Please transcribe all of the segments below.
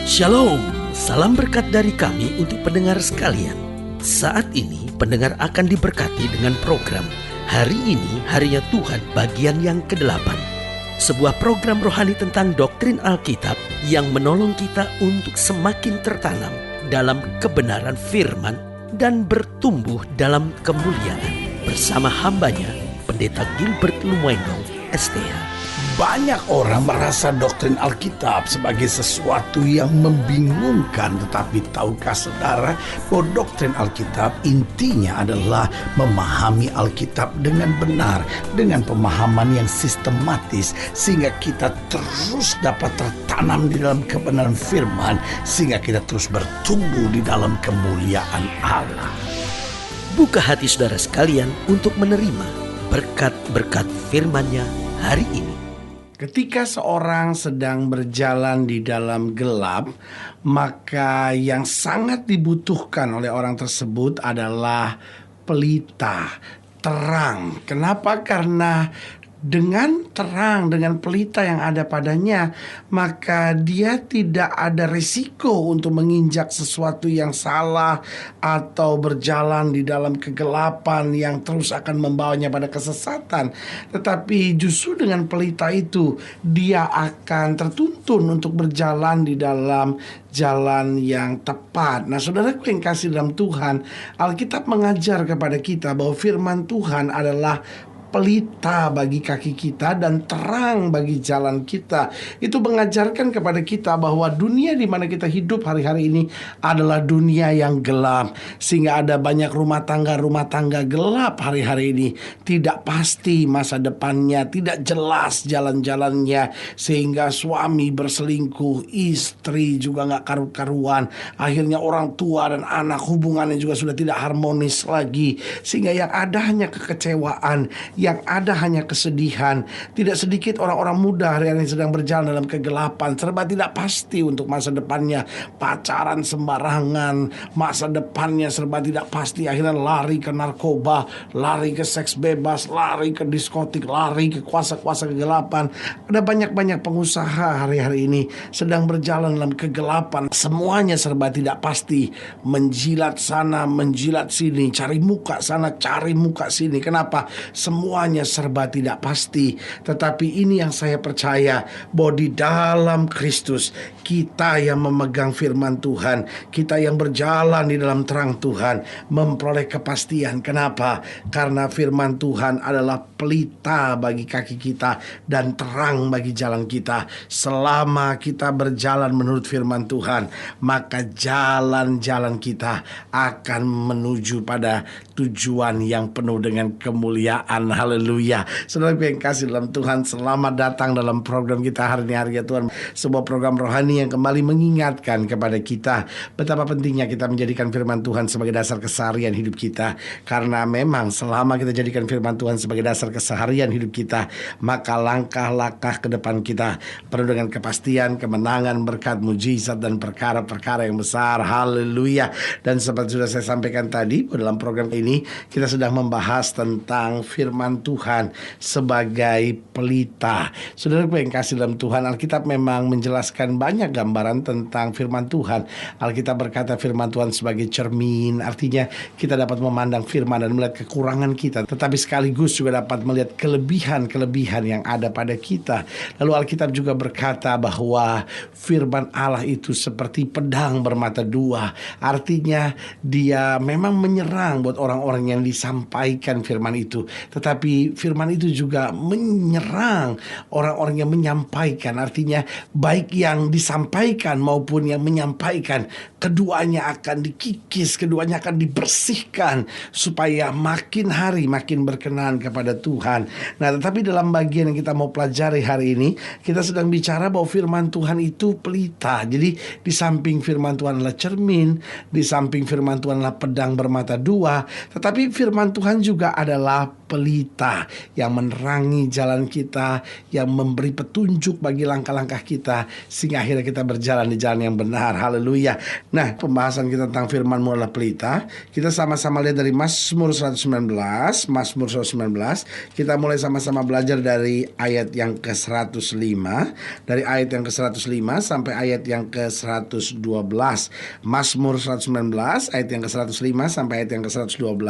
Shalom, salam berkat dari kami untuk pendengar sekalian. Saat ini pendengar akan diberkati dengan program Hari Ini Harinya Tuhan bagian yang ke-8. Sebuah program rohani tentang doktrin Alkitab yang menolong kita untuk semakin tertanam dalam kebenaran firman dan bertumbuh dalam kemuliaan. Bersama hambanya, Pendeta Gilbert Lumendo, STH. Banyak orang merasa doktrin Alkitab sebagai sesuatu yang membingungkan. Tetapi tahukah saudara bahwa doktrin Alkitab intinya adalah memahami Alkitab dengan benar, dengan pemahaman yang sistematis, sehingga kita terus dapat tertanam di dalam kebenaran firman, sehingga kita terus bertumbuh di dalam kemuliaan Allah. Buka hati saudara sekalian untuk menerima berkat-berkat firman-Nya hari ini. Ketika seorang sedang berjalan di dalam gelap, maka yang sangat dibutuhkan oleh orang tersebut adalah pelita, terang. Kenapa? Karena dengan terang, dengan pelita yang ada padanya, maka dia tidak ada risiko untuk menginjak sesuatu yang salah atau berjalan di dalam kegelapan yang terus akan membawanya pada kesesatan. Tetapi justru dengan pelita itu, dia akan tertuntun untuk berjalan di dalam jalan yang tepat. Nah, saudaraku yang kasih dalam Tuhan, Alkitab mengajar kepada kita bahwa firman Tuhan adalah pelita bagi kaki kita dan terang bagi jalan kita. Itu mengajarkan kepada kita bahwa dunia di mana kita hidup hari-hari ini adalah dunia yang gelap, sehingga ada banyak rumah tangga gelap hari-hari ini. Tidak pasti masa depannya, tidak jelas jalan-jalannya, sehingga suami berselingkuh, istri juga gak karu-karuan. Akhirnya orang tua dan anak hubungannya juga sudah tidak harmonis lagi, sehingga yang ada hanya kekecewaan, yang ada hanya kesedihan. Tidak sedikit orang-orang muda hari-hari sedang berjalan dalam kegelapan, serba tidak pasti untuk masa depannya. Pacaran sembarangan, masa depannya serba tidak pasti. Akhirnya lari ke narkoba, lari ke seks bebas, lari ke diskotik, lari ke kuasa-kuasa kegelapan. Ada banyak-banyak pengusaha hari-hari ini sedang berjalan dalam kegelapan. Semuanya serba tidak pasti, menjilat sana, menjilat sini, cari muka sana, cari muka sini. Kenapa? Semuanya serba tidak pasti. Tetapi ini yang saya percaya, bahwa di dalam Kristus kita yang memegang firman Tuhan, kita yang berjalan di dalam terang Tuhan, memperoleh kepastian. Kenapa? Karena firman Tuhan adalah pelita bagi kaki kita dan terang bagi jalan kita. Selama kita berjalan menurut firman Tuhan, maka jalan-jalan kita akan menuju pada tujuan yang penuh dengan kemuliaan. Haleluya. Saudara yang kasih dalam Tuhan, selamat datang dalam program kita hari ini, Hari Tuhan. Sebuah program rohani yang kembali mengingatkan kepada kita betapa pentingnya kita menjadikan firman Tuhan sebagai dasar keseharian hidup kita. Karena memang selama kita jadikan firman Tuhan sebagai dasar keseharian hidup kita, maka langkah-langkah ke depan kita penuh dengan kepastian, kemenangan, berkat, mujizat, dan perkara-perkara yang besar. Haleluya. Dan seperti sudah saya sampaikan tadi, dalam program ini kita sedang membahas tentang firman Tuhan sebagai pelita. Saudara yang kasih dalam Tuhan, Alkitab memang menjelaskan banyak gambaran tentang firman Tuhan. Alkitab berkata firman Tuhan sebagai cermin, artinya kita dapat memandang firman dan melihat kekurangan kita, tetapi sekaligus juga dapat melihat kelebihan-kelebihan yang ada pada kita. Lalu Alkitab juga berkata bahwa firman Allah itu seperti pedang bermata dua, artinya dia memang menyerang buat orang-orang yang disampaikan firman itu, tetapi firman itu juga menyerang orang-orang yang menyampaikan. Artinya baik yang disampaikan maupun yang menyampaikan, keduanya akan dikikis, keduanya akan dibersihkan supaya makin hari makin berkenan kepada Tuhan. Nah, tetapi dalam bagian yang kita mau pelajari hari ini, kita sedang bicara bahwa firman Tuhan itu pelita. Jadi di samping firman Tuhan adalah cermin, di samping firman Tuhan adalah pedang bermata dua, tetapi firman Tuhan juga adalah pelita. pelita yang menerangi jalan kita, yang memberi petunjuk bagi langkah-langkah kita, sehingga akhirnya kita berjalan di jalan yang benar. Haleluya. Nah, pembahasan kita tentang firman-Mu adalah pelita. Kita sama-sama lihat dari Mazmur 119. Kita mulai sama-sama belajar dari ayat yang ke-105. Dari ayat yang ke-105 sampai ayat yang ke-112. Mazmur 119 ayat yang ke-105 sampai ayat yang ke-112.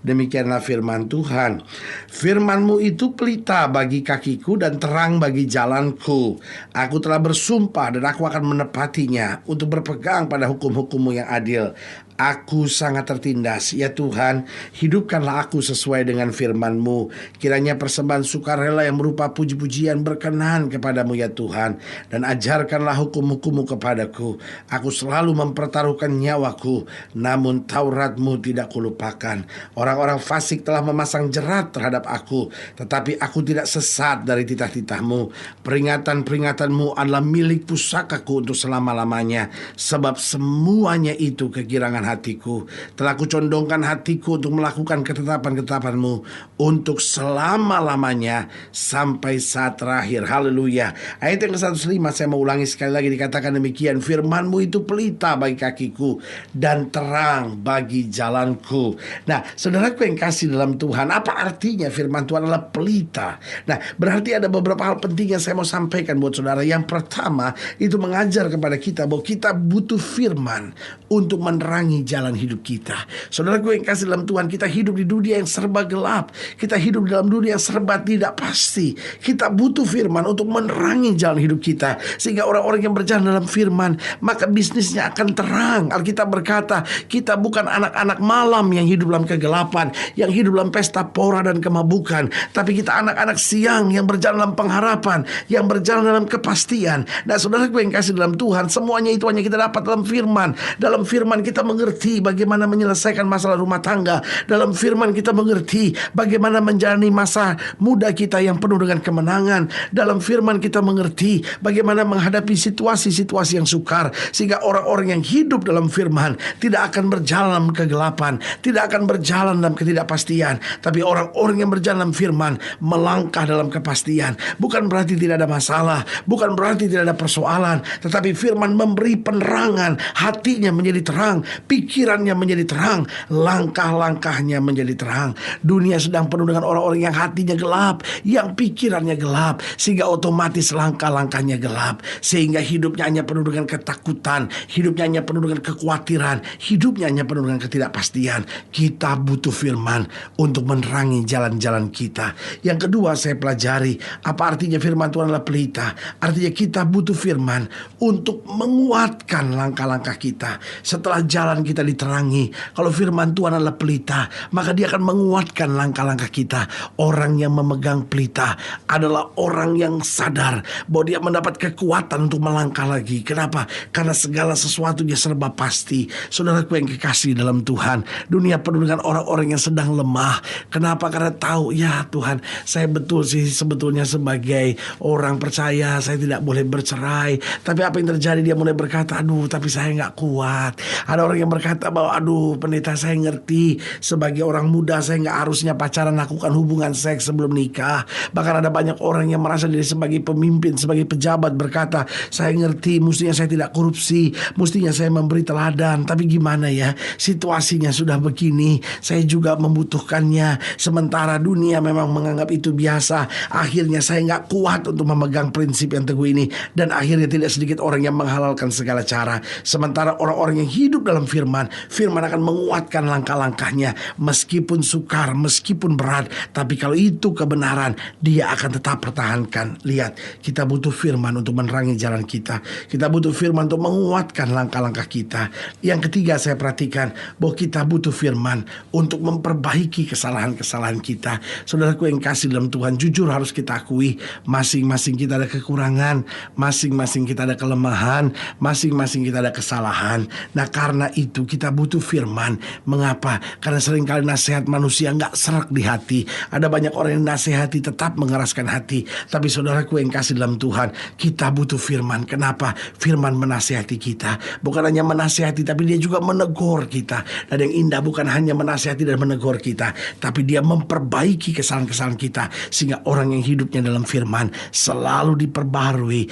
Demikianlah firman Tuhan. Firman-Mu itu pelita bagi kakiku dan terang bagi jalanku. Aku telah bersumpah dan aku akan menepatinya untuk berpegang pada hukum-hukum-Mu yang adil. Aku sangat tertindas, ya Tuhan, hidupkanlah aku sesuai dengan firman-Mu. Kiranya persembahan sukarela yang berupa puji-pujian berkenan kepadamu, ya Tuhan. Dan ajarkanlah hukum-hukum-Mu kepadaku. Aku selalu mempertaruhkan nyawaku, namun Taurat-Mu tidak kulupakan. Orang-orang fasik telah memasang jerat terhadap aku, tetapi aku tidak sesat dari titah-titah-Mu. Peringatan-peringatan-Mu adalah milik pusakaku untuk selama-lamanya, sebab semuanya itu kegirangan hatiku. Telah kucondongkan hatiku untuk melakukan ketetapan-ketetapan-Mu untuk selama-lamanya sampai saat terakhir. Haleluya. Ayat yang ke-105 saya mau ulangi sekali lagi, dikatakan demikian. Firman-Mu itu pelita bagi kakiku dan terang bagi jalanku. Nah, saudaraku yang kasih dalam Tuhan, apa artinya firman Tuhan adalah pelita? Nah, berarti ada beberapa hal penting yang saya mau sampaikan buat saudara. Yang pertama, itu mengajar kepada kita bahwa kita butuh firman untuk menerangi jalan hidup kita. Saudaraku yang kasih dalam Tuhan, kita hidup di dunia yang serba gelap. Kita hidup dalam dunia yang serba tidak pasti. Kita butuh firman untuk menerangi jalan hidup kita, sehingga orang-orang yang berjalan dalam firman, maka bisnisnya akan terang. Alkitab berkata, kita bukan anak-anak malam yang hidup dalam kegelapan, yang hidup dalam pesta pora dan kemabukan, tapi kita anak-anak siang yang berjalan dalam pengharapan, yang berjalan dalam kepastian. Nah, saudaraku yang kasih dalam Tuhan, semuanya itu hanya kita dapat dalam firman. Dalam firman kita mengerti bagaimana menyelesaikan masalah rumah tangga. Dalam firman kita mengerti bagaimana menjalani masa muda kita yang penuh dengan kemenangan. Dalam firman kita mengerti bagaimana menghadapi situasi-situasi yang sukar, sehingga orang-orang yang hidup dalam firman tidak akan berjalan dalam kegelapan, tidak akan berjalan dalam ketidakpastian, tapi orang-orang yang berjalan dalam firman melangkah dalam kepastian. Bukan berarti tidak ada masalah, bukan berarti tidak ada persoalan, tetapi firman memberi penerangan. Hatinya menjadi terang, pikirannya menjadi terang, langkah-langkahnya menjadi terang. Dunia sedang penuh dengan orang-orang yang hatinya gelap, yang pikirannya gelap, sehingga otomatis langkah-langkahnya gelap, sehingga hidupnya hanya penuh dengan ketakutan, hidupnya hanya penuh dengan kekhawatiran, hidupnya hanya penuh dengan ketidakpastian. Kita butuh firman untuk menerangi jalan-jalan kita. Yang kedua, saya pelajari apa artinya firman Tuhan adalah pelita. Artinya kita butuh firman untuk menguatkan langkah-langkah kita. Setelah jalan kita diterangi, kalau firman Tuhan adalah pelita, maka dia akan menguatkan langkah-langkah kita. Orang yang memegang pelita adalah orang yang sadar bahwa dia mendapat kekuatan untuk melangkah lagi. Kenapa? Karena segala sesuatunya serba pasti. Saudaraku yang kekasih dalam Tuhan, dunia penuh dengan orang-orang yang sedang lemah. Kenapa? Karena tahu, ya Tuhan, saya betul sih sebetulnya sebagai orang percaya saya tidak boleh bercerai. Tapi apa yang terjadi? Dia mulai berkata, aduh tapi saya gak kuat. Ada orang yang berkata bahwa, aduh pendeta, saya ngerti sebagai orang muda saya gak harusnya pacaran, lakukan hubungan seks sebelum nikah. Bahkan ada banyak orang yang merasa diri sebagai pemimpin, sebagai pejabat, berkata, saya ngerti, mestinya saya tidak korupsi, mestinya saya memberi teladan. Tapi gimana ya, situasinya sudah begini, saya juga membutuhkannya. Sementara dunia memang menganggap itu biasa. Akhirnya saya gak kuat untuk memegang prinsip yang teguh ini. Dan akhirnya tidak sedikit orang yang menghalalkan segala cara. Sementara orang-orang yang hidup dalam firman, firman akan menguatkan langkah-langkahnya. Meskipun sukar, meskipun berat, tapi kalau itu kebenaran, dia akan tetap pertahankan. Lihat, kita butuh firman untuk menerangi jalan kita. Kita butuh firman untuk menguatkan langkah-langkah kita. Yang ketiga, saya perhatikan bahwa kita butuh firman untuk memperbaiki kesalahan-kesalahan kita. Saudaraku yang kasih dalam Tuhan, jujur harus kita akui, masing-masing kita ada kekurangan, masing-masing kita ada kelemahan, masing-masing kita ada kesalahan. Nah, karena itu kita butuh firman. Mengapa? Karena seringkali nasihat manusia nggak serak di hati. Ada banyak orang yang nasihati tetap mengeraskan hati. Tapi saudaraku yang kasih dalam Tuhan, kita butuh firman. Kenapa? Firman menasihati kita. Bukan hanya menasihati, tapi dia juga menegur kita. Dan yang indah bukan hanya menasihati dan menegur kita, tapi dia memperbaiki kesalahan-kesalahan kita. Sehingga orang yang hidupnya dalam firman selalu diperbaharui,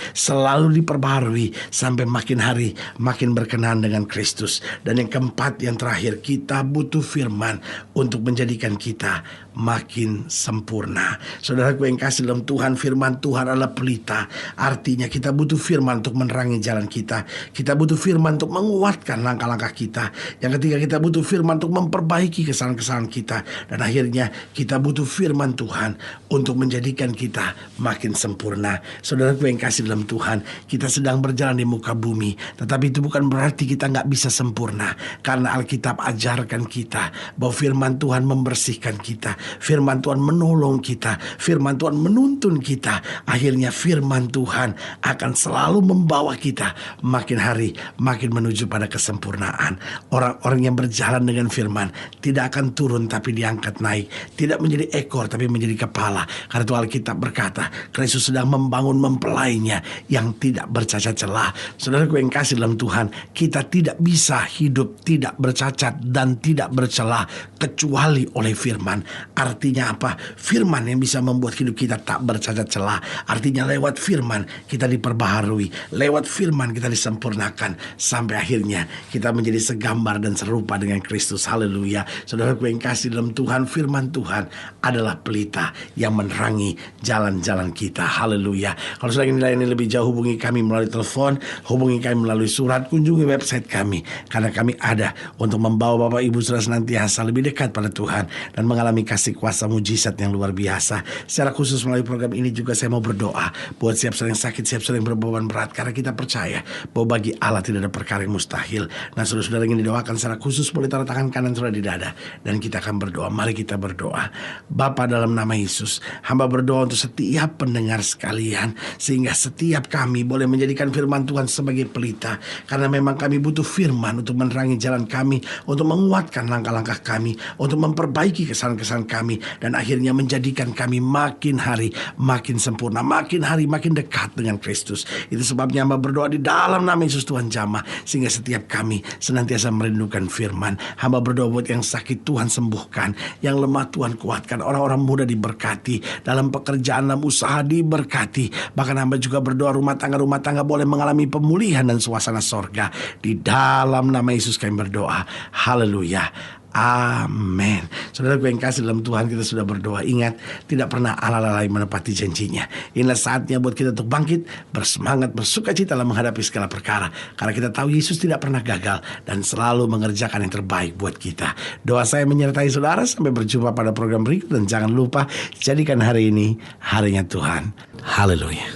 sampai makin hari makin berkenan dengan Kristus. Dan yang keempat, yang terakhir, kita butuh firman untuk menjadikan kita makin sempurna. Saudaraku yang kasih dalam Tuhan, firman Tuhan adalah pelita. Artinya kita butuh firman untuk menerangi jalan kita. Kita butuh firman untuk menguatkan langkah-langkah kita. Yang ketiga, kita butuh firman untuk memperbaiki kesalahan-kesalahan kita. Dan akhirnya kita butuh firman Tuhan untuk menjadikan kita makin sempurna. Saudaraku yang kasih dalam Tuhan, kita sedang berjalan di muka bumi, tetapi itu bukan berarti kita nggak bisa sempurna. Karena Alkitab ajarkan kita bahwa firman Tuhan membersihkan kita, firman Tuhan menolong kita, firman Tuhan menuntun kita. Akhirnya firman Tuhan akan selalu membawa kita makin hari makin menuju pada kesempurnaan. Orang-orang yang berjalan dengan firman tidak akan turun tapi diangkat naik, tidak menjadi ekor tapi menjadi kepala. Karena itu Alkitab berkata, Kristus sedang membangun mempelainya yang tidak bercacat celah. Saudaraku yang kasih dalam Tuhan, kita tidak bisa hidup tidak bercacat dan tidak bercelah kecuali oleh firman. Artinya apa? Firman yang bisa membuat hidup kita tak bercacat celah. Artinya lewat firman kita diperbaharui, lewat firman kita disempurnakan, sampai akhirnya kita menjadi segambar dan serupa dengan Kristus. Haleluya. Saudaraku yang kasih dalam Tuhan, firman Tuhan adalah pelita yang menerangi jalan-jalan kita. Haleluya. Kalau sudah ingin dilayani lebih jauh, hubungi kami melalui telepon, hubungi kami melalui surat, kunjungi website kami. Karena kami ada untuk membawa Bapak Ibu Saudara senantiasa lebih dekat pada Tuhan dan mengalami kasih kuasa mujizat yang luar biasa. Secara khusus melalui program ini juga saya mau berdoa buat siap saudara yang sakit, siap saudara yang berbeban berat. Karena kita percaya bahwa bagi Allah tidak ada perkara yang mustahil. Nah, saudara-saudara ingin didoakan secara khusus, boleh taruh tangan kanan saudara di dada dan kita akan berdoa. Mari kita berdoa. Bapa, dalam nama Yesus, hamba berdoa untuk setiap pendengar sekalian, sehingga setiap kami boleh menjadikan firman Tuhan sebagai pelita. Karena memang kami butuh firman untuk menerangi jalan kami, untuk menguatkan langkah-langkah kami, untuk memperbaiki kesalahan-kesalahan kami, dan akhirnya menjadikan kami makin hari makin sempurna, makin hari makin dekat dengan Kristus. Itu sebabnya hamba berdoa di dalam nama Yesus Tuhan jamah, sehingga setiap kami senantiasa merindukan firman. Hamba berdoa buat yang sakit Tuhan sembuhkan, yang lemah Tuhan kuatkan, orang-orang muda diberkati, dalam pekerjaan, dalam usaha diberkati. Bahkan hamba juga berdoa rumah tangga boleh mengalami pemulihan dan suasana sorga. Di dalam nama Yesus kami berdoa. Haleluya. Amin. Saudaraku yang kasih dalam Tuhan, kita sudah berdoa. Ingat, tidak pernah Allah lalai menepati janjinya. Inilah saatnya buat kita untuk bangkit, bersemangat, bersukacita dalam menghadapi segala perkara. Karena kita tahu Yesus tidak pernah gagal dan selalu mengerjakan yang terbaik buat kita. Doa saya menyertai saudara. Sampai berjumpa pada program berikut. Dan jangan lupa, jadikan hari ini harinya Tuhan. Haleluya.